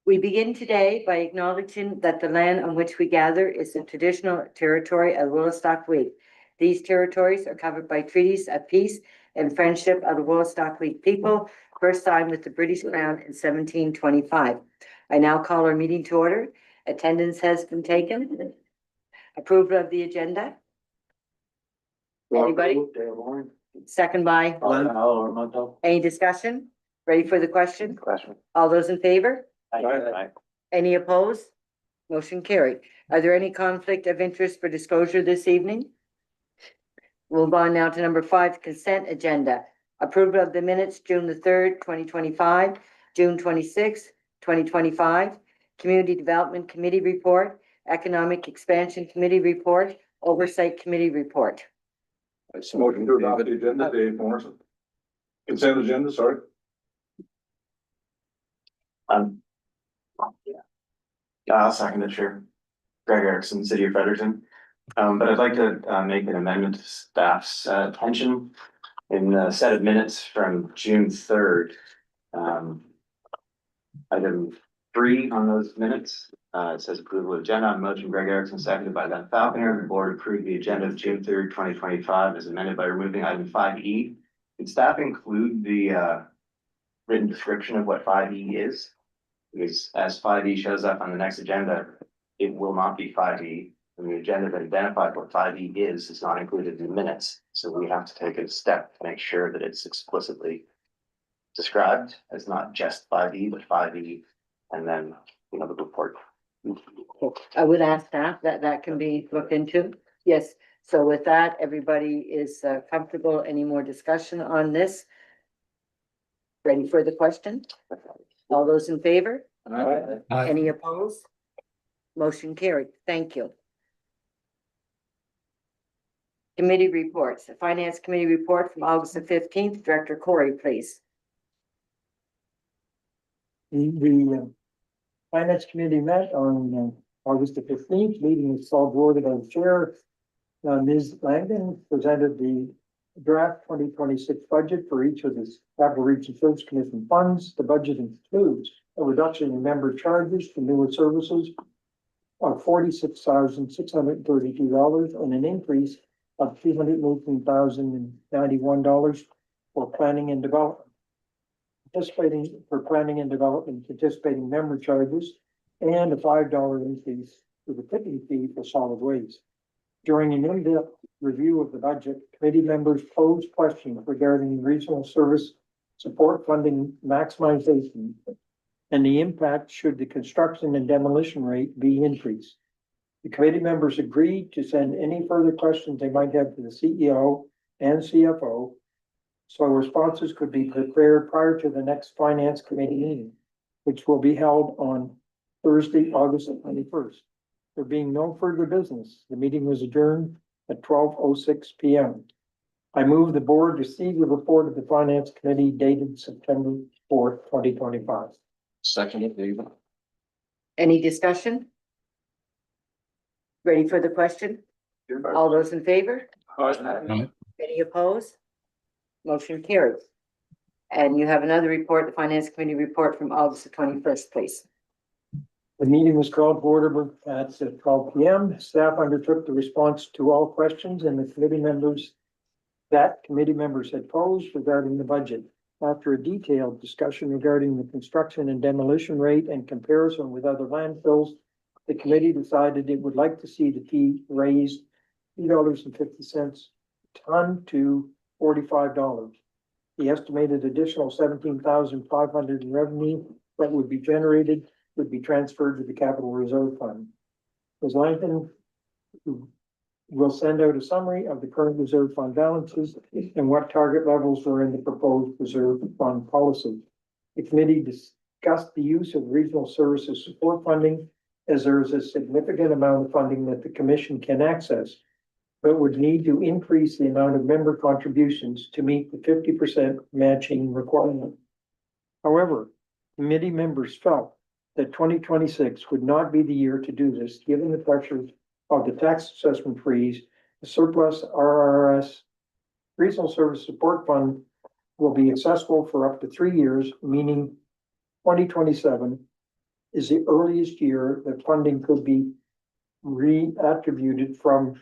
We begin today by acknowledging that the land on which we gather is the traditional territory of Woolastoq. These territories are covered by treaties of peace and friendship of the Woolastoq people, first signed with the British Crown in 1725. I now call our meeting to order. Attendance has been taken. Approval of the agenda. Anybody? Second by? Any discussion? Ready for the question? All those in favor? Aye. Any opposed? Motion carried. Are there any conflict of interest for disclosure this evening? We'll move on now to number 5, consent agenda. Approval of the minutes, June the 3rd, 2025, June 26th, 2025, Community Development Committee report, Economic Expansion Committee report, Oversight Committee report. Motion to adopt the agenda, Dave Morrison. Consent agenda, sorry. I'll second it, sure. Greg Erickson, City of Fredericton. But I'd like to make an amendment to staff's attention in the set of minutes from June 3rd. Item 3 on those minutes. It says approval of agenda on motion Greg Erickson, seconded by Ben Falconer. The board approved the agenda of June 3rd, 2025 as amended by removing item 5E. Did staff include the written description of what 5E is? Because as 5E shows up on the next agenda, it will not be 5E. And the agenda that identified what 5E is not included in the minutes. So we have to take a step to make sure that it's explicitly described as not just 5E, but 5E, and then, the report. I would ask staff that can be looked into. Yes. So with that, everybody is comfortable. Any more discussion on this? Ready for the question? All those in favor? Any opposed? Motion carried. Thank you. Committee reports. The Finance Committee report from August the 15th. Director Corey, please. The Finance Committee met on August the 15th. Meeting was called board by the chair. Ms. Langdon presented the draft 2026 budget for each of the Capital Region Service Commission funds. The budget includes a reduction in member charges for newer services of $46,632 and an increase of $318,091 for planning and development. Participating member charges and a $5 increase for the tipping fee for solid waste. During an in-depth review of the budget, committee members posed questions regarding regional service support funding maximization and the impact should the construction and demolition rate be increased. The committee members agreed to send any further questions they might have to the CEO and CFO, so responses could be prepared prior to the next Finance Committee meeting, which will be held on Thursday, August 21st. There being no further business, the meeting was adjourned at 12:06 p.m. I move the board receive the report of the Finance Committee dated September 4th, 2025. Second it, David. Any discussion? Ready for the question? All those in favor? Any opposed? Motion carries. And you have another report, the Finance Committee report from August the 21st, please. The meeting was called to order at 12 p.m. Staff undertook the response to all questions and the committee members had posed regarding the budget. After a detailed discussion regarding the construction and demolition rate and comparison with other landfills, the committee decided it would like to see the fee raised $2.50 a ton to $45. The estimated additional $17,500 in revenue that would be generated would be transferred to the Capital Reserve Fund. Ms. Langton will send out a summary of the current reserve fund balances and what target levels were in the proposed reserve fund policy. The committee discussed the use of regional services support funding, as there is a significant amount of funding that the commission can access, but would need to increase the amount of member contributions to meet the 50% matching requirement. However, committee members felt that 2026 would not be the year to do this, given the pressures of the tax assessment freeze, the surplus RRS Regional Service Support Fund will be accessible for up to 3 years, meaning 2027 is the earliest year that funding could be reattributed from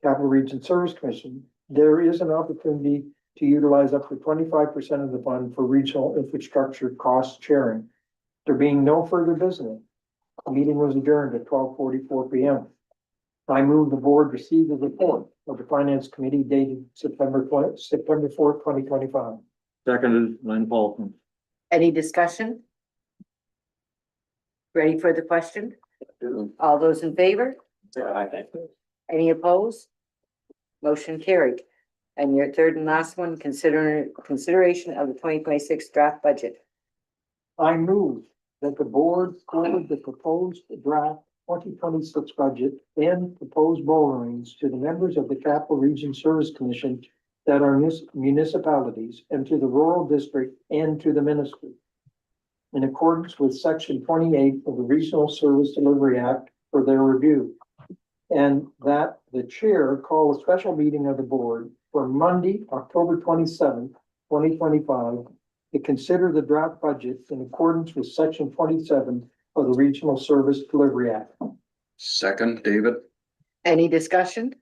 Capital Region Service Commission. There is an opportunity to utilize up to 25% of the fund for regional infrastructure cost sharing. There being no further business, the meeting was adjourned at 12:44 p.m. I move the board receive the report of the Finance Committee dated September 4th, 2025. Seconded, Len Paulson. Any discussion? Ready for the question? All those in favor? Any opposed? Motion carried. And your third and last one, consideration of the 2026 draft budget. I move that the board forward the proposed draft 2026 budget and proposed borrowings to the members of the Capital Region Service Commission that are municipalities and to the rural district and to the ministry, in accordance with section 28 of the Regional Service Delivery Act for their review. And that the chair call a special meeting of the board for Monday, October 27th, 2025, to consider the draft budget in accordance with section 27 of the Regional Service Delivery Act. Second, David. Any discussion?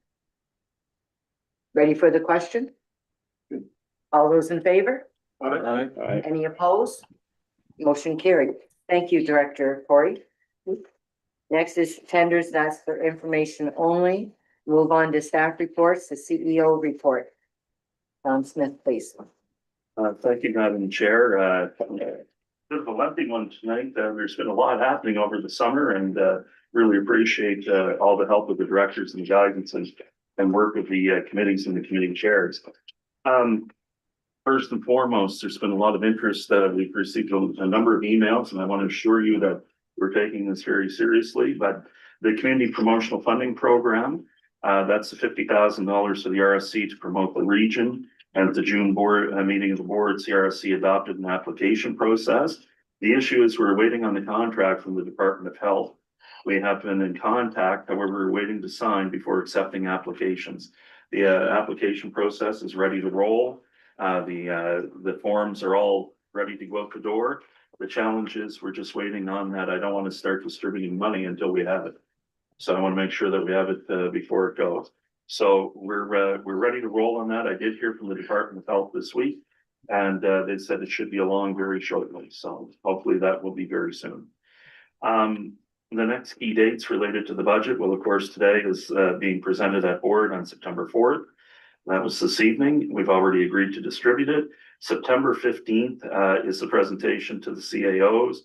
Ready for the question? All those in favor? Aye. Any opposed? Motion carried. Thank you, Director Corey. Next is tenders. That's for information only. Move on to staff reports, the CEO report. Tom Smith, please. Thank you, Madam Chair. Bit of a lengthy one tonight. There's been a lot happening over the summer and really appreciate all the help of the directors and the guidance and work of the committees and the committee chairs. First and foremost, there's been a lot of interest. We've received a number of emails, and I want to assure you that we're taking this very seriously. But the Community Promotional Funding Program, that's the $50,000 for the RSC to promote the region. And at the June board meeting of the board, CRSC adopted an application process. The issue is we're waiting on the contract from the Department of Health. We have been in contact, however, we're waiting to sign before accepting applications. The application process is ready to roll. The forms are all ready to go out the door. The challenge is we're just waiting on that. I don't want to start distributing money until we have it. So I want to make sure that we have it before it goes. So we're ready to roll on that. I did hear from the Department of Health this week, and they said it should be along very shortly. So hopefully that will be very soon. The next key dates related to the budget, well, of course, today is being presented at board on September 4th. That was this evening. We've already agreed to distribute it. September 15th is the presentation to the CAOs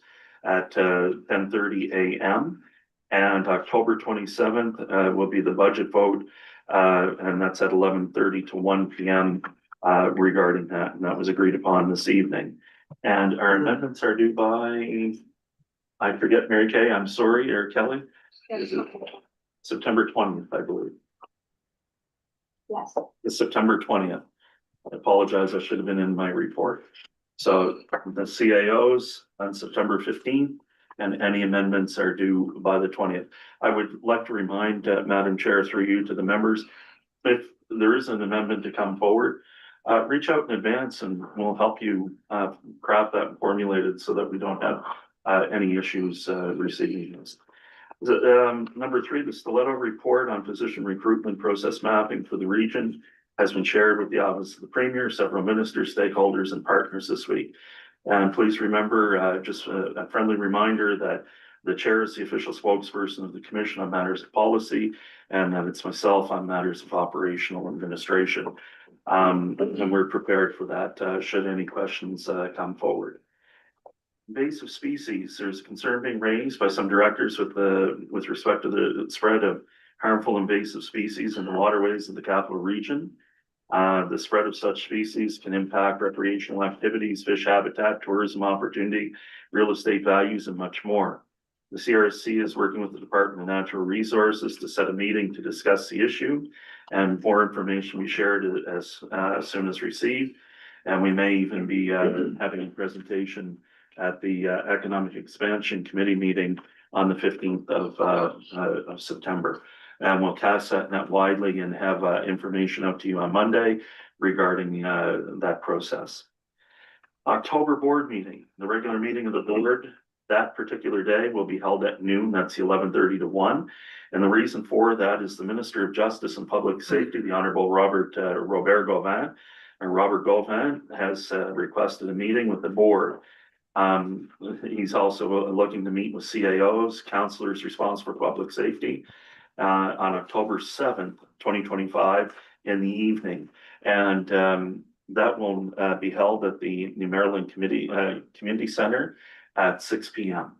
at 10:30 a.m. And October 27th will be the budget vote, and that's at 11:30 to 1 p.m. Regarding that, and that was agreed upon this evening. And our amendments are due by, I forget, Mary Kay, I'm sorry, or Kelly? Is it September 20th, I believe? Yes. It's September 20th. I apologize, I should have been in my report. So the CAOs on September 15th, and any amendments are due by the 20th. I would like to remind Madam Chair, through you to the members, if there is an amendment to come forward, reach out in advance and we'll help you craft that and formulate it so that we don't have any issues receiving this. Number 3, the Stiletto report on physician recruitment process mapping for the region has been shared with the Office of the Premier, several ministers, stakeholders, and partners this week. And please remember, just a friendly reminder that the chair is the official spokesperson of the Commission on matters of policy, and that it's myself on matters of operational administration. And we're prepared for that, should any questions come forward. Invasive species, there's concern being raised by some directors with respect to the spread of harmful invasive species in the waterways of the capital region. The spread of such species can impact recreational activities, fish habitat, tourism opportunity, real estate values, and much more. The CRSC is working with the Department of Natural Resources to set a meeting to discuss the issue, and more information be shared as soon as received. And we may even be having a presentation at the Economic Expansion Committee meeting on the 15th of September. And we'll cast that net widely and have information out to you on Monday regarding that process. October board meeting, the regular meeting of the board, that particular day will be held at noon. That's the 11:30 to 1. And the reason for that is the Minister of Justice and Public Safety, the Honorable Robert Gauvin, has requested a meeting with the board. He's also looking to meet with CAOs, counselors responsible for public safety, on October 7th, 2025 in the evening. And that will be held at the New Maryland Community Center at 6 p.m.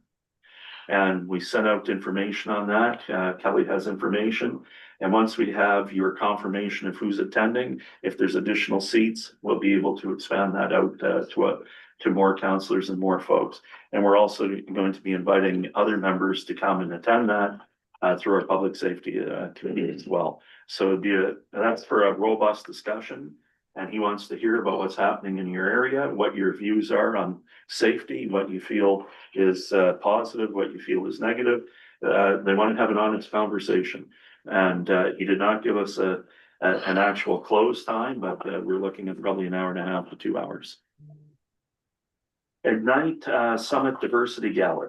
And we sent out information on that. Kelly has information. And once we have your confirmation of who's attending, if there's additional seats, we'll be able to expand that out to more counselors and more folks. And we're also going to be inviting other members to come and attend that through our public safety committee as well. So that's for a robust discussion. And he wants to hear about what's happening in your area, what your views are on safety, what you feel is positive, what you feel is negative. They want to have an honest conversation. And he did not give us an actual close time, but we're looking at probably an hour and a half to 2 hours. Ignite Summit Diversity Gala.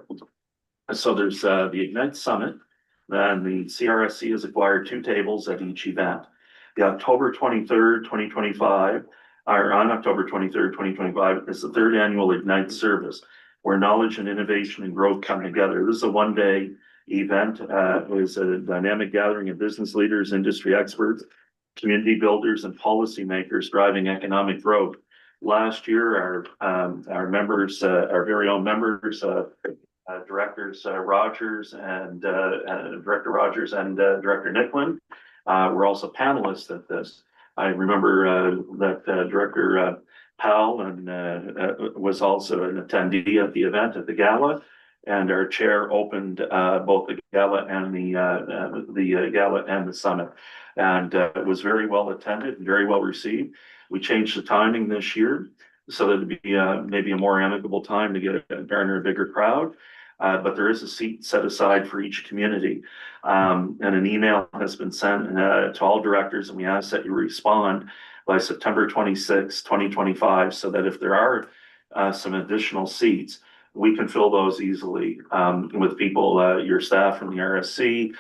So there's the Ignite Summit, and the CRSC has acquired 2 tables at each event. The October 23rd, 2025, or on October 23rd, 2025, is the 3rd annual Ignite service, where knowledge and innovation and growth come together. This is a 1-day event. It was a dynamic gathering of business leaders, industry experts, community builders, and policymakers driving economic growth. Last year, our members, our very own members, directors Rogers and Director Rogers and Director Nicklin were also panelists at this. I remember that Director Powell was also an attendee at the event at the gala, and our chair opened both the gala and the gala and the summit, and it was very well attended and very well received. We changed the timing this year so that it'd be maybe a more amicable time to garner a bigger crowd. But there is a seat set aside for each community. And an email has been sent to all directors, and we ask that you respond by September 26, 2025, so that if there are some additional seats, we can fill those easily with people, your staff from the RSC.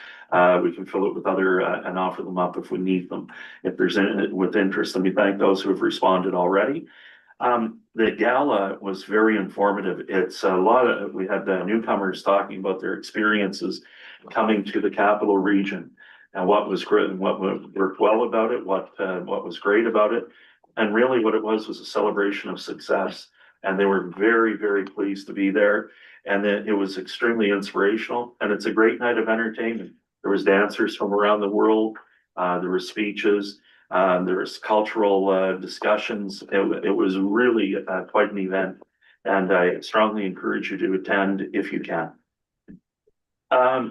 We can fill it with other and offer them up if we need them, if there's with interest. And we thank those who have responded already. The gala was very informative. It's a lot of, we had newcomers talking about their experiences coming to the capital region and what was great and what worked well about it, what was great about it. And really what it was a celebration of success. And they were very, very pleased to be there. And then it was extremely inspirational, and it's a great night of entertainment. There was dancers from around the world. There were speeches. There was cultural discussions. It was really quite an event, and I strongly encourage you to attend if you can.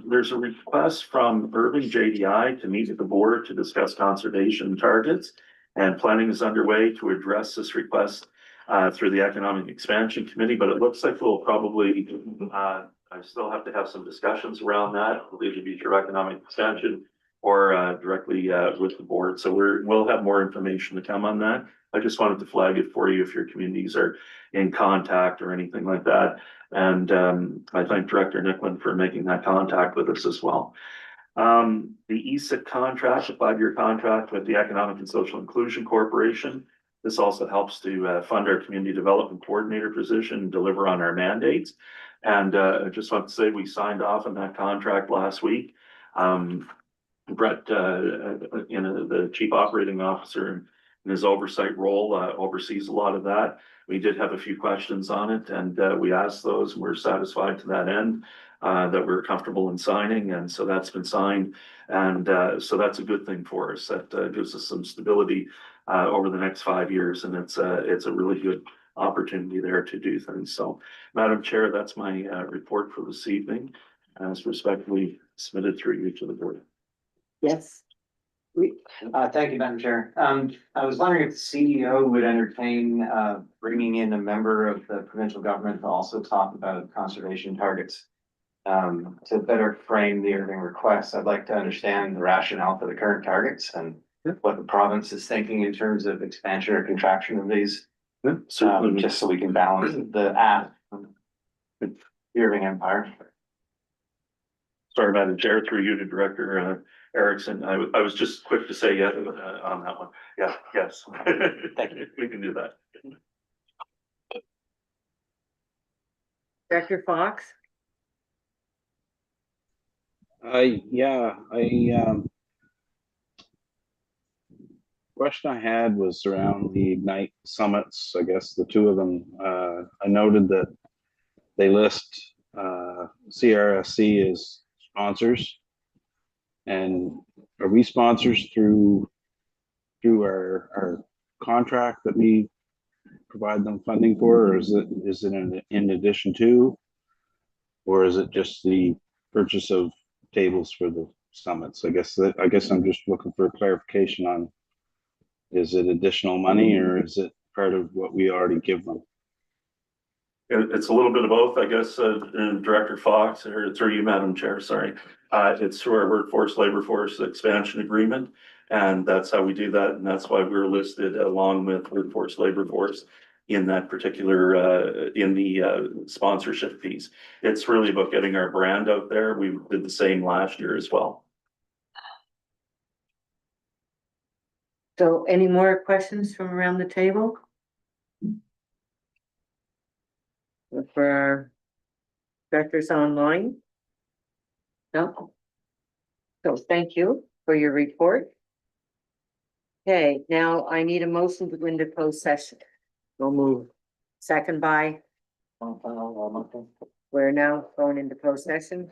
There's a request from Urban JDI to meet with the board to discuss conservation targets, and planning is underway to address this request through the Economic Expansion Committee, but it looks like we'll probably, I still have to have some discussions around that. It'll either be through Economic Expansion or directly with the board. So we'll have more information to come on that. I just wanted to flag it for you if your communities are in contact or anything like that. And I thank Director Nicklin for making that contact with us as well. The ESIC contract, a 5-year contract with the Economic and Social Inclusion Corporation. This also helps to fund our community development coordinator position and deliver on our mandates. And I just want to say we signed off on that contract last week. Brett, the chief operating officer in his oversight role, oversees a lot of that. We did have a few questions on it, and we asked those, and we're satisfied to that end, that we're comfortable in signing. And so that's been signed. And so that's a good thing for us. That gives us some stability over the next 5 years. And it's a really good opportunity there to do things. So, Madam Chair, that's my report for this evening, as respectfully submitted through you to the board. Yes. Thank you, Madam Chair. I was wondering if the CEO would entertain bringing in a member of the provincial government to also talk about conservation targets To better frame the Irving request, I'd like to understand the rationale for the current targets and what the province is thinking in terms of expansion or contraction of these. Certainly, Just so we can balance the the Irving Empire. sorry, Madam Chair, through you to Director Erickson. I was just quick to say yes on that one. Yeah, yes. Thank you. We can do that. Director Fox? Question I had was around the Ignite summits, I guess the two of them. I noted that they list CRSC as sponsors. And are we sponsors through our contract that we provide them funding for, or is it in addition to? Or is it just the purchase of tables for the summits? I guess I'm just looking for clarification on, is it additional money or is it part of what we already give them? It's a little bit of both, I guess, Director Fox, or through you, Madam Chair, sorry. It's through our labor force expansion agreement. And that's how we do that. And that's why we're listed along with labor force in that particular, in the sponsorship piece. It's really about getting our brand out there. We did the same last year as well. So any more questions from around the table? For our directors online? No? So thank you for your report. Okay, now I need a motion to go into closed session. We'll move. Second by? We're now going into closed session.